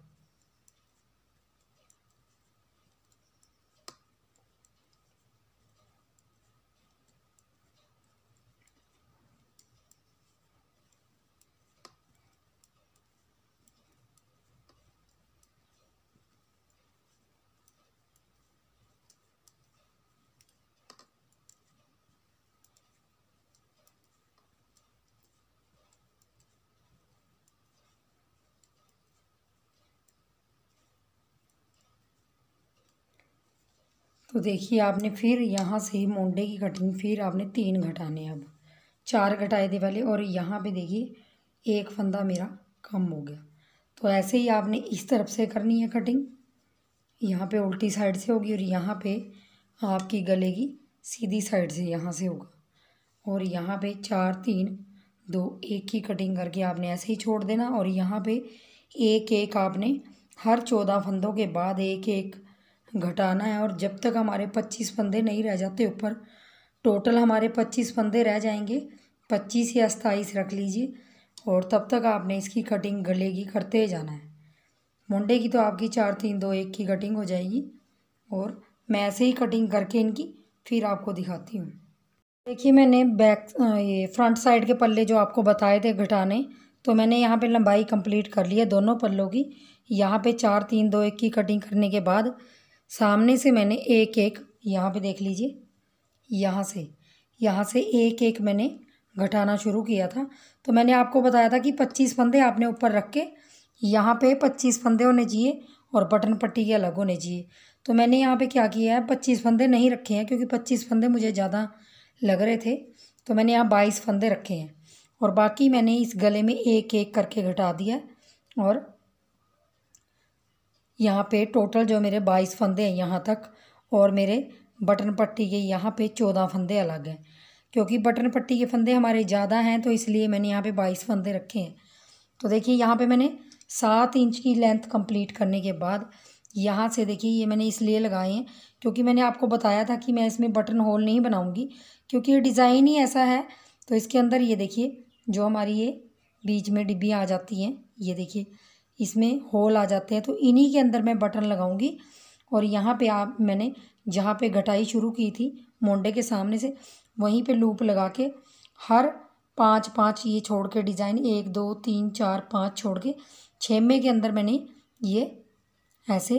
तो देखिए आपने फिर यहाँ से मोंडे की कटिंग फिर आपने 3 घटाने, अब 4 घटाए थे पहले, और यहाँ पे देखिए एक फंदा मेरा कम हो गया। तो ऐसे ही आपने इस तरफ से करनी है कटिंग, यहाँ पे उल्टी साइड से होगी और यहाँ पे आपकी गले की सीधी साइड से यहाँ से होगा। और यहाँ पे 4 3 2 1 की कटिंग करके आपने ऐसे ही छोड़ देना। और यहाँ पे एक एक आपने हर 14 फंदों के बाद एक एक घटाना है, और जब तक हमारे 25 फंदे नहीं रह जाते ऊपर। टोटल हमारे 25 फंदे रह जाएंगे, 25 या 27 रख लीजिए, और तब तक आपने इसकी कटिंग गले की करते जाना है। मुंडे की तो आपकी 4 3 2 1 की कटिंग हो जाएगी। और मैं ऐसे ही कटिंग करके इनकी फिर आपको दिखाती हूँ। देखिए मैंने ये फ्रंट साइड के पल्ले जो आपको बताए थे घटाने, तो मैंने यहाँ पे लंबाई कंप्लीट कर ली है दोनों पल्लों की। यहाँ पे 4 3 2 1 की कटिंग करने के बाद सामने से मैंने एक एक, यहाँ पे देख लीजिए, यहाँ से एक एक मैंने घटाना शुरू किया था। तो मैंने आपको बताया था कि 25 फंदे आपने ऊपर रख के, यहाँ पे 25 फंदे होने चाहिए और बटन पट्टी के अलग होने चाहिए। तो मैंने यहाँ पे क्या किया है, 25 फंदे नहीं रखे हैं क्योंकि 25 फंदे मुझे ज़्यादा लग रहे थे। तो मैंने यहाँ 22 फंदे रखे हैं, और बाकी मैंने इस गले में एक एक करके घटा दिया। और यहाँ पे टोटल जो मेरे 22 फंदे हैं यहाँ तक, और मेरे बटन पट्टी के यहाँ पे 14 फंदे अलग हैं। क्योंकि बटन पट्टी के फंदे हमारे ज़्यादा हैं तो इसलिए मैंने यहाँ पे 22 फंदे रखे हैं। तो देखिए यहाँ पे मैंने 7 इंच की लेंथ कंप्लीट करने के बाद यहाँ से देखिए ये मैंने इसलिए लगाए हैं क्योंकि मैंने आपको बताया था कि मैं इसमें बटन होल नहीं बनाऊँगी, क्योंकि ये डिज़ाइन ही ऐसा है। तो इसके अंदर ये देखिए जो हमारी ये बीच में डिब्बियाँ आ जाती हैं, ये देखिए इसमें होल आ जाते हैं, तो इन्हीं के अंदर मैं बटन लगाऊंगी। और यहाँ पे आप मैंने जहाँ पे घटाई शुरू की थी मोंडे के सामने से, वहीं पे लूप लगा के हर 5 5 ये छोड़ के डिज़ाइन 1 2 3 4 5 छोड़ के 6वें के अंदर मैंने ये ऐसे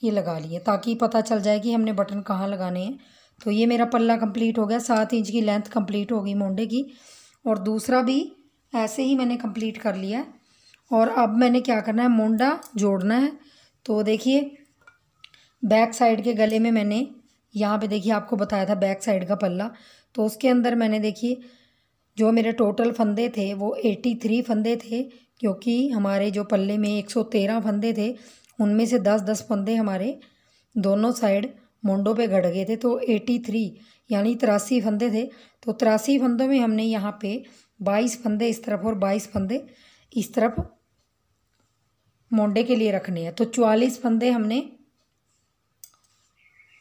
ये लगा लिए, ताकि पता चल जाए कि हमने बटन कहाँ लगाने हैं। तो ये मेरा पल्ला कंप्लीट हो गया, 7 इंच की लेंथ कंप्लीट होगी मोंडे की, और दूसरा भी ऐसे ही मैंने कंप्लीट कर लिया है। और अब मैंने क्या करना है, मोंडा जोड़ना है। तो देखिए बैक साइड के गले में मैंने यहाँ पे देखिए आपको बताया था बैक साइड का पल्ला, तो उसके अंदर मैंने देखिए जो मेरे टोटल फंदे थे वो 83 फंदे थे, क्योंकि हमारे जो पल्ले में 113 फंदे थे उनमें से 10 फंदे हमारे दोनों साइड मोंडों पे गड़ गए थे। तो 83 यानी 83 फंदे थे। तो 83 फंदों में हमने यहाँ पे 22 फंदे इस तरफ और 22 फंदे इस तरफ मोंडे के लिए रखने हैं। तो 44 फंदे हमने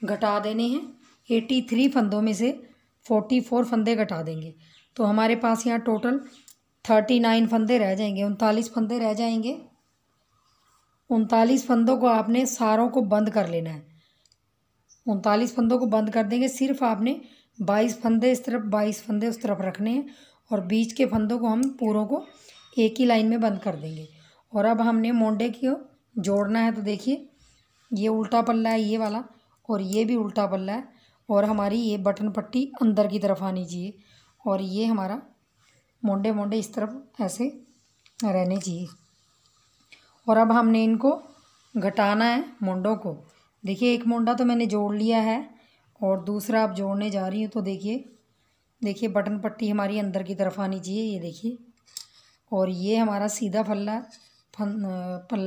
घटा देने हैं। 83 फंदों में से 44 फंदे घटा देंगे, तो हमारे पास यहाँ टोटल 39 फंदे रह जाएंगे, 39 फंदे रह जाएंगे। 39 फंदों को आपने सारों को बंद कर लेना है। 39 फंदों को बंद कर देंगे, सिर्फ आपने 22 फंदे इस तरफ 22 फंदे उस तरफ रखने हैं, और बीच के फंदों को हम पूरों को एक ही लाइन में बंद कर देंगे। और अब हमने मोंडे को जोड़ना है। तो देखिए ये उल्टा पल्ला है ये वाला, और ये भी उल्टा पल्ला है, और हमारी ये बटन पट्टी अंदर की तरफ आनी चाहिए, और ये हमारा मोंडे इस तरफ ऐसे रहने चाहिए। और अब हमने इनको घटाना है मोंडों को। देखिए एक मोंडा तो मैंने जोड़ लिया है और दूसरा अब जोड़ने जा रही हूँ। तो देखिए बटन पट्टी हमारी अंदर की तरफ आनी चाहिए, ये देखिए, और ये हमारा सीधा पल्ला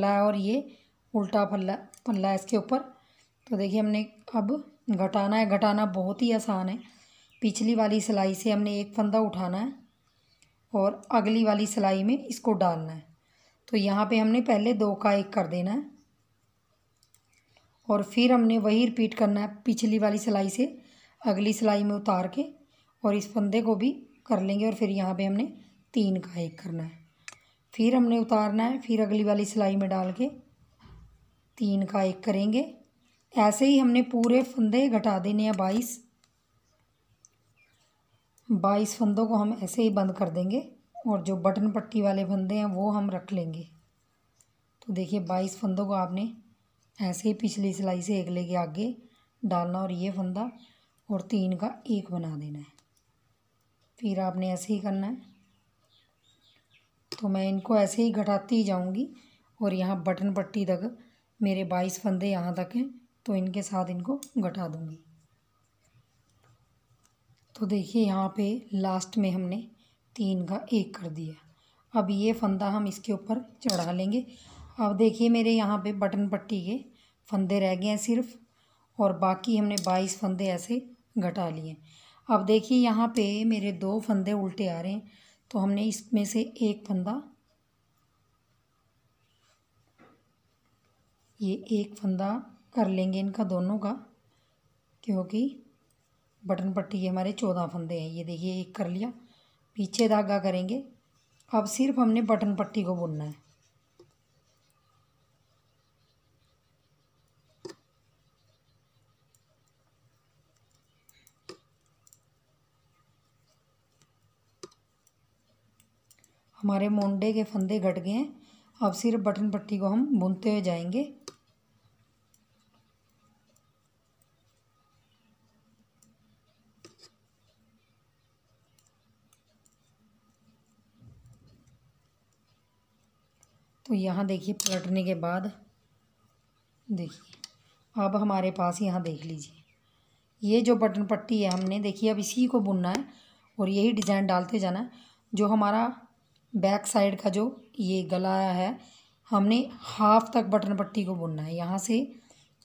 है और ये उल्टा पल्ला है इसके ऊपर। तो देखिए हमने अब घटाना है। घटाना बहुत ही आसान है। पिछली वाली सिलाई से हमने एक फंदा उठाना है और अगली वाली सिलाई में इसको डालना है। तो यहाँ पे हमने पहले 2 का 1 कर देना है, और फिर हमने वही रिपीट करना है पिछली वाली सिलाई से अगली सिलाई में उतार के, और इस फंदे को भी कर लेंगे, और फिर यहाँ पे हमने 3 का 1 करना है। फिर हमने उतारना है, फिर अगली वाली सिलाई में डाल के 3 का 1 करेंगे। ऐसे ही हमने पूरे फंदे घटा देने हैं। 22 फंदों को हम ऐसे ही बंद कर देंगे, और जो बटन पट्टी वाले फंदे हैं वो हम रख लेंगे। तो देखिए 22 फंदों को आपने ऐसे ही पिछली सिलाई से एक लेके आगे डालना, और ये फंदा और 3 का 1 बना देना है। फिर आपने ऐसे ही करना है। तो मैं इनको ऐसे ही घटाती जाऊंगी, और यहाँ बटन पट्टी तक मेरे 22 फंदे यहाँ तक हैं। तो इनके साथ इनको घटा दूँगी। तो देखिए यहाँ पे लास्ट में हमने 3 का 1 कर दिया। अब ये फंदा हम इसके ऊपर चढ़ा लेंगे। अब देखिए मेरे यहाँ पे बटन पट्टी के फंदे रह गए हैं सिर्फ, और बाकी हमने 22 फंदे ऐसे घटा लिए। अब देखिए यहाँ पे मेरे 2 फंदे उल्टे आ रहे हैं, तो हमने इसमें से एक फंदा, ये एक फंदा कर लेंगे इनका दोनों का, क्योंकि बटन पट्टी के हमारे 14 फंदे हैं। ये देखिए एक कर लिया, पीछे धागा करेंगे। अब सिर्फ हमने बटन पट्टी को बुनना है। हमारे मोंडे के फंदे घट गए हैं। अब सिर्फ बटन पट्टी को हम बुनते हुए जाएंगे। तो यहाँ देखिए पलटने के बाद देखिए अब हमारे पास यहाँ देख लीजिए ये जो बटन पट्टी है हमने, देखिए अब इसी को बुनना है और यही डिज़ाइन डालते जाना है। जो हमारा बैक साइड का जो ये गला है, हमने हाफ तक बटन पट्टी को बुनना है। यहाँ से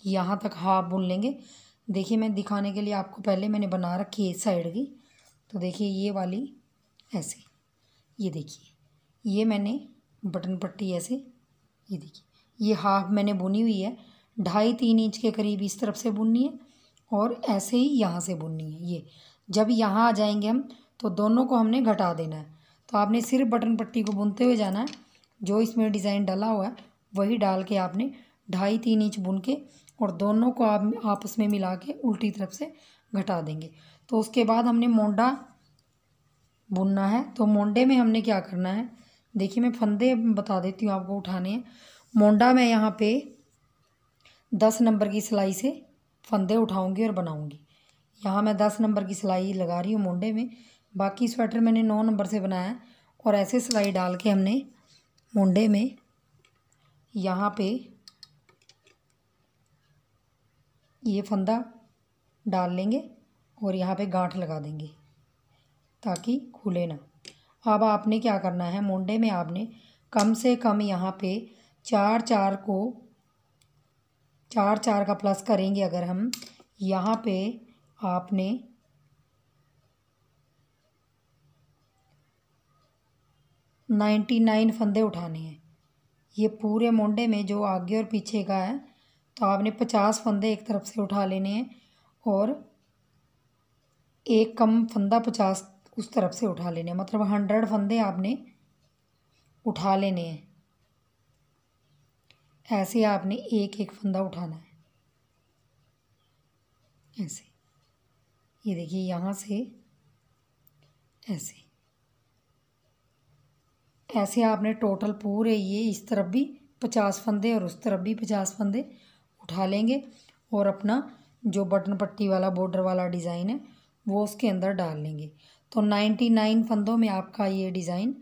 यहाँ तक हाफ बुन लेंगे। देखिए मैं दिखाने के लिए आपको पहले मैंने बना रखी है इस साइड की। तो देखिए ये वाली ऐसे, ये देखिए ये मैंने बटन पट्टी ऐसे, ये देखिए ये हाफ मैंने बुनी हुई है। 2.5-3 इंच के करीब इस तरफ से बुननी है और ऐसे ही यहाँ से बुननी है। ये जब यहाँ आ जाएंगे हम, तो दोनों को हमने घटा देना है। तो आपने सिर्फ बटन पट्टी को बुनते हुए जाना है। जो इसमें डिज़ाइन डला हुआ है वही डाल के आपने 2.5-3 इंच बुन के और दोनों को आप आपस में मिला के उल्टी तरफ से घटा देंगे। तो उसके बाद हमने मोंडा बुनना है। तो मोंडे में हमने क्या करना है, देखिए मैं फंदे बता देती हूँ आपको उठाने हैं। मोंडा मैं यहाँ पे 10 नंबर की सिलाई से फंदे उठाऊंगी और बनाऊंगी। यहाँ मैं 10 नंबर की सिलाई लगा रही हूँ मोंडे में। बाकी स्वेटर मैंने 9 नंबर से बनाया है और ऐसे सिलाई डाल के हमने मोंडे में यहाँ पे ये फंदा डाल लेंगे और यहाँ पे गांठ लगा देंगे ताकि खुले ना। अब आपने क्या करना है, मोंडे में आपने कम से कम यहाँ पे 4-4 का प्लस करेंगे। अगर हम यहाँ पे आपने 99 फंदे उठाने हैं। ये पूरे मोंडे में जो आगे और पीछे का है, तो आपने 50 फंदे एक तरफ से उठा लेने हैं और एक कम फंदा 50 उस तरफ से उठा लेने हैं। मतलब 100 फंदे आपने उठा लेने हैं। ऐसे आपने एक एक फंदा उठाना है ऐसे। ये देखिए यहाँ से ऐसे ऐसे आपने टोटल पूरे ये इस तरफ भी 50 फंदे और उस तरफ भी 50 फंदे उठा लेंगे और अपना जो बटन पट्टी वाला बॉर्डर वाला डिज़ाइन है वो उसके अंदर डाल लेंगे। तो 99 फंदों में आपका ये डिज़ाइन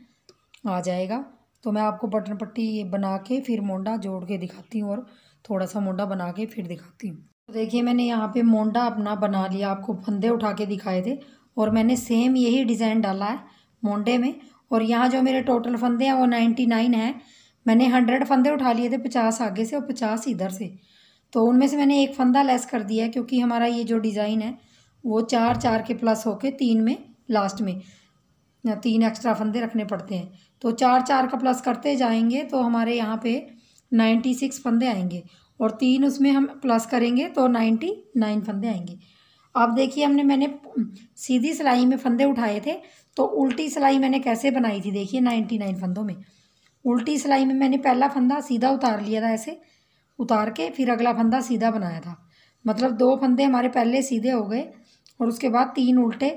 आ जाएगा। तो मैं आपको बटन पट्टी बना के फिर मोंडा जोड़ के दिखाती हूँ और थोड़ा सा मोंडा बना के फिर दिखाती हूँ। तो देखिए मैंने यहाँ पे मोंडा अपना बना लिया, आपको फंदे उठा के दिखाए थे और मैंने सेम यही डिज़ाइन डाला है मोंडे में। और यहाँ जो मेरे टोटल फंदे हैं वो 99 हैं। मैंने 100 फंदे उठा लिए थे, 50 आगे से और 50 इधर से। तो उनमें से मैंने एक फंदा लेस कर दिया है क्योंकि हमारा ये जो डिज़ाइन है वो 4-4 के प्लस होके 3 में लास्ट में 3 एक्स्ट्रा फंदे रखने पड़ते हैं। तो 4-4 का प्लस करते जाएंगे तो हमारे यहाँ पे 96 फंदे आएंगे और 3 उसमें हम प्लस करेंगे तो 99 फंदे आएंगे। अब देखिए मैंने सीधी सिलाई में फंदे उठाए थे, तो उल्टी सिलाई मैंने कैसे बनाई थी। देखिए 99 फंदों में उल्टी सिलाई में मैंने पहला फंदा सीधा उतार लिया था, ऐसे उतार के फिर अगला फंदा सीधा बनाया था। मतलब 2 फंदे हमारे पहले सीधे हो गए और उसके बाद 3 उल्टे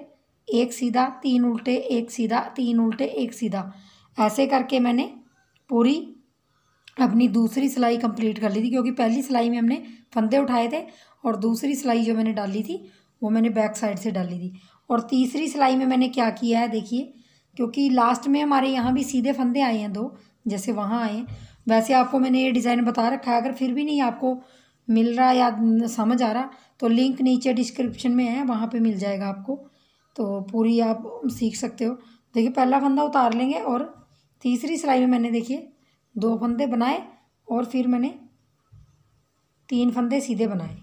1 सीधा, 3 उल्टे 1 सीधा, 3 उल्टे 1 सीधा, ऐसे करके मैंने पूरी अपनी दूसरी सिलाई कंप्लीट कर ली थी। क्योंकि पहली सिलाई में हमने फंदे उठाए थे और दूसरी सिलाई जो मैंने डाली थी वो मैंने बैक साइड से डाली थी। और तीसरी सिलाई में मैंने क्या किया है देखिए, क्योंकि लास्ट में हमारे यहाँ भी सीधे फंदे आए हैं 2, जैसे वहाँ आए हैं वैसे आपको मैंने ये डिज़ाइन बता रखा है। अगर फिर भी नहीं आपको मिल रहा या समझ आ रहा तो लिंक नीचे डिस्क्रिप्शन में है, वहाँ पे मिल जाएगा आपको, तो पूरी आप सीख सकते हो। देखिए पहला फंदा उतार लेंगे और तीसरी सिलाई में मैंने देखिए 2 फंदे बनाए और फिर मैंने 3 फंदे सीधे बनाए।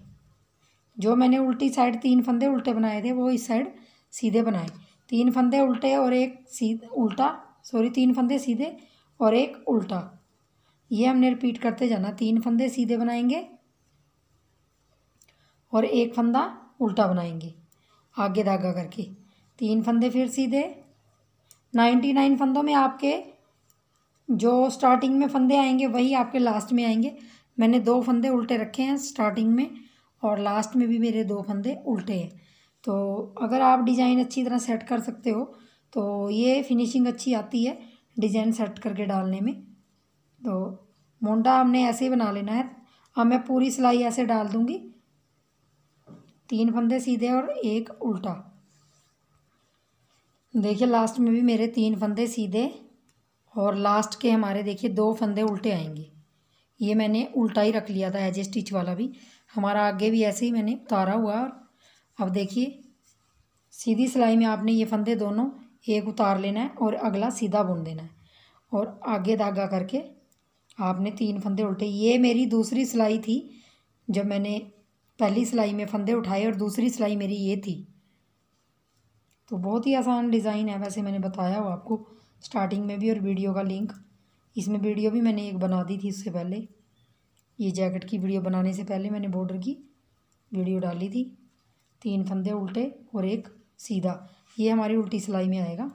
जो मैंने उल्टी साइड 3 फंदे उल्टे बनाए थे वो इस साइड सीधे बनाए। 3 फंदे उल्टे और एक उल्टा, 3 फंदे सीधे और एक उल्टा, ये हमने रिपीट करते जाना। 3 फंदे सीधे बनाएंगे और एक फंदा उल्टा बनाएंगे आगे धागा करके। 3 फंदे फिर सीधे। 99 फंदों में आपके जो स्टार्टिंग में फंदे आएंगे वही आपके लास्ट में आएंगे। मैंने 2 फंदे उल्टे रखे हैं स्टार्टिंग में और लास्ट में भी मेरे 2 फंदे उल्टे हैं। तो अगर आप डिज़ाइन अच्छी तरह सेट कर सकते हो तो ये फिनिशिंग अच्छी आती है डिज़ाइन सेट करके डालने में। तो मोंडा हमने ऐसे ही बना लेना है। अब मैं पूरी सिलाई ऐसे डाल दूँगी, 3 फंदे सीधे और एक उल्टा। देखिए लास्ट में भी मेरे 3 फंदे सीधे और लास्ट के हमारे देखिए 2 फंदे उल्टे आएंगे। ये मैंने उल्टा ही रख लिया था एज स्टिच वाला भी हमारा, आगे भी ऐसे ही मैंने उतारा हुआ। अब देखिए सीधी सिलाई में आपने ये फंदे दोनों एक उतार लेना है और अगला सीधा बुन देना है और आगे धागा करके आपने 3 फंदे उल्टे। ये मेरी दूसरी सिलाई थी, जब मैंने पहली सिलाई में फंदे उठाए और दूसरी सिलाई मेरी ये थी। तो बहुत ही आसान डिज़ाइन है, वैसे मैंने बताया हो आपको स्टार्टिंग में भी और वीडियो का लिंक इसमें वीडियो भी मैंने एक बना दी थी उससे पहले। ये जैकेट की वीडियो बनाने से पहले मैंने बॉर्डर की वीडियो डाली थी। 3 फंदे उल्टे और एक सीधा, ये हमारी उल्टी सिलाई में आएगा।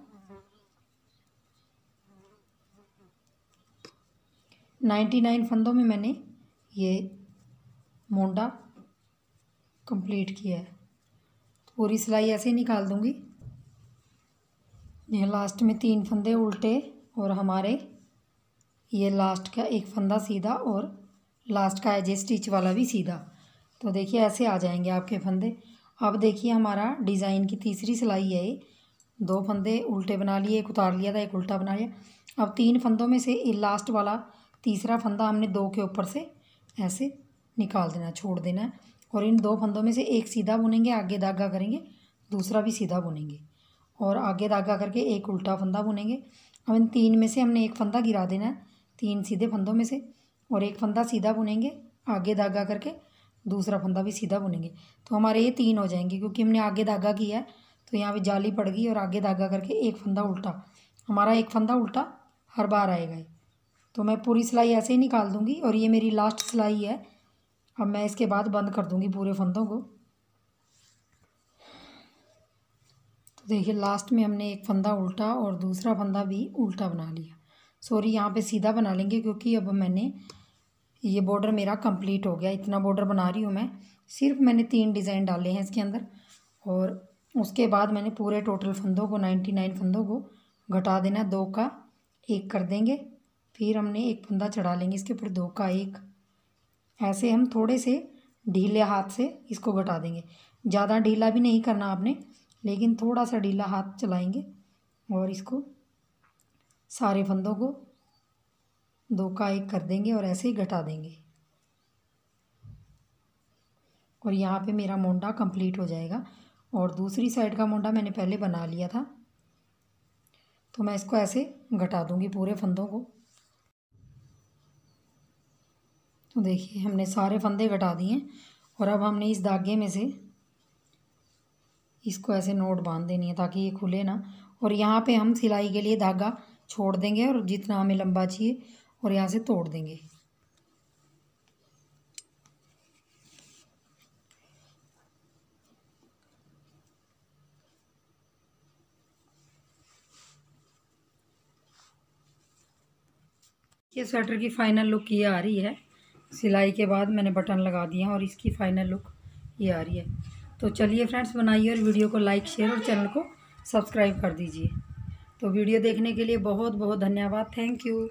99 फंदों में मैंने ये मोंडा कंप्लीट किया है। तो पूरी सिलाई ऐसे ही निकाल दूंगी। ये लास्ट में 3 फंदे उल्टे और हमारे ये लास्ट का एक फंदा सीधा और लास्ट का एज स्टिच वाला भी सीधा। तो देखिए ऐसे आ जाएंगे आपके फंदे। अब देखिए हमारा डिज़ाइन की तीसरी सिलाई है ये। 2 फंदे उल्टे बना लिए, एक उतार लिया था, एक उल्टा बना लिया। अब 3 फंदों में से ये लास्ट वाला तीसरा फंदा हमने 2 के ऊपर से ऐसे निकाल देना, छोड़ देना है और इन 2 फंदों में से एक सीधा बुनेंगे, आगे धागा करेंगे, दूसरा भी सीधा बुनेंगे और आगे धागा करके एक उल्टा फंदा बुनेंगे। अब इन 3 में से हमने एक फंदा गिरा देना है, 3 सीधे फंदों में से, और एक फंदा सीधा बुनेंगे, आगे धागा करके दूसरा फंदा भी सीधा बुनेंगे। तो हमारे ये 3 हो जाएंगे क्योंकि हमने आगे धागा किया है तो यहाँ पे जाली पड़ गई और आगे धागा करके एक फंदा उल्टा, हमारा एक फंदा उल्टा हर बार आएगा। तो मैं पूरी सिलाई ऐसे ही निकाल दूँगी और ये मेरी लास्ट सिलाई है। अब मैं इसके बाद बंद कर दूँगी पूरे फंदों को। तो देखिए लास्ट में हमने एक फंदा उल्टा और दूसरा फंदा भी उल्टा बना लिया। यहाँ पे सीधा बना लेंगे क्योंकि अब मैंने ये बॉर्डर मेरा कंप्लीट हो गया। इतना बॉर्डर बना रही हूँ मैं, सिर्फ मैंने 3 डिज़ाइन डाले हैं इसके अंदर और उसके बाद मैंने पूरे टोटल फंदों को 99 फंदों को घटा देना, 2 का 1 कर देंगे। फिर हमने एक फंदा चढ़ा लेंगे इसके ऊपर, 2 का 1। ऐसे हम थोड़े से ढीले हाथ से इसको घटा देंगे। ज़्यादा ढीला भी नहीं करना आपने, लेकिन थोड़ा सा ढीला हाथ चलाएंगे और इसको सारे फंदों को 2 का 1 कर देंगे और ऐसे ही घटा देंगे और यहाँ पे मेरा मोंडा कंप्लीट हो जाएगा। और दूसरी साइड का मोंडा मैंने पहले बना लिया था, तो मैं इसको ऐसे घटा दूँगी पूरे फंदों को। तो देखिए हमने सारे फंदे घटा दिए और अब हमने इस धागे में से इसको ऐसे नोट बांध देनी है ताकि ये खुले ना, और यहाँ पे हम सिलाई के लिए धागा छोड़ देंगे और जितना हमें लंबा चाहिए और यहाँ से तोड़ देंगे। ये स्वेटर की फाइनल लुक ये आ रही है। सिलाई के बाद मैंने बटन लगा दिया और इसकी फाइनल लुक ये आ रही है। तो चलिए फ्रेंड्स, बनाइए और वीडियो को लाइक शेयर और चैनल को सब्सक्राइब कर दीजिए। तो वीडियो देखने के लिए बहुत बहुत धन्यवाद। Thank you.